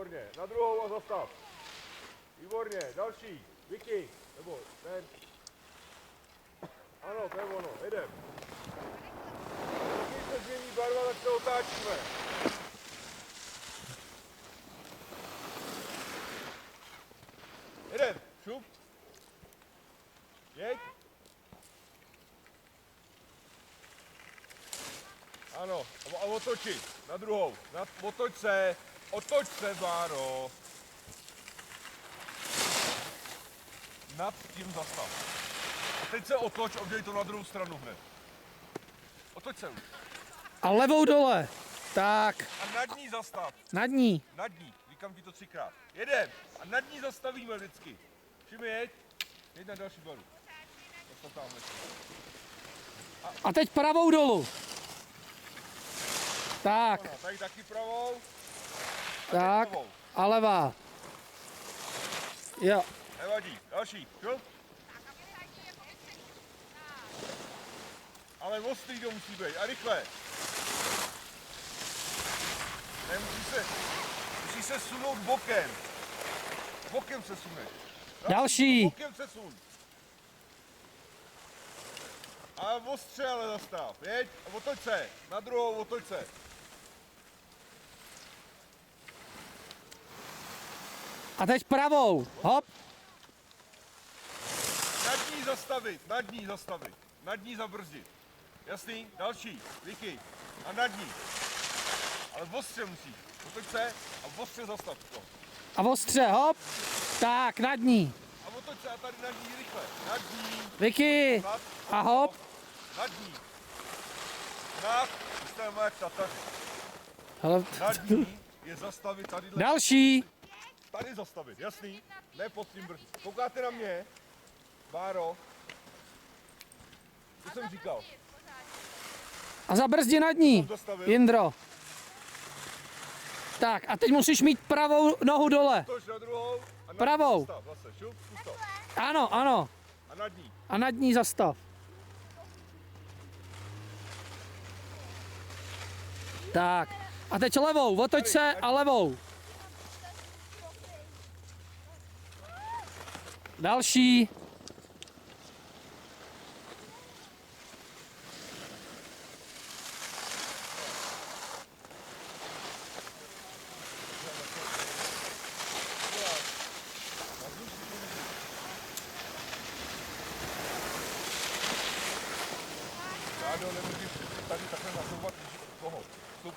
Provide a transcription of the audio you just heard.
výborně. Na druhou a zastav. Výborně, další. Vicky, nebo ten. Ano, to je ono, jedem. Když se změní barva, tak se otáčíme. Jedem, šup. Jeď. Ano, a otočit, na druhou. Otoč se, Báro. Nad tím zastav. A teď se otoč, obděj to na druhou stranu hned. Otoč se už. A levou dole. Tak, A nad ní zastav. nad ní. Nad ní, říkám ti to 3krát. Jedem. A nad ní zastavíme vždycky. Všimni, jeď. Jeď na další baru. Zastav tamhle. A teď pravou dolů. Tak, Ona, tady taky pravou. A tak. teď levou. A levá. Jo. Nevadí. Další. Šup. Ale ostrý to musí být. A rychle. Ne, musí se sunout bokem. Bokem se suneš. Další. Bokem se sun. A ostře ale zastav. Jeď a otoč se. Na druhou otoč se. A teď pravou. Hop. Nad ní zastavit. Nad ní zastavit. Nad ní zabrzdit. Jasný? Další. Vicky. A nad ní. Ale ostře musíš. Otoč se a ostře zastav to. A ostře, hop. Tak, nad ní. A otoč se a tady nad ní rychle. Nad ní. Vicky. Nad. A hop. Nad ní. Nad. Jste jak tataři. Hele, Nad ní je zastavit tady. další. Tady zastavit, jasný? Ne pod tím brzdit. Koukáte na mě? Báro. Co jsem říkal? A zabrzdi nad ní. Zastavil. Jindro. Tak, a teď musíš mít pravou nohu dole. Tož na druhou. A nad Pravou. ní zastav, zase, šup, zkus to. Ano, ano. A nad ní. A nad ní zastav. Tak. A teď levou, otoč se a levou. Další.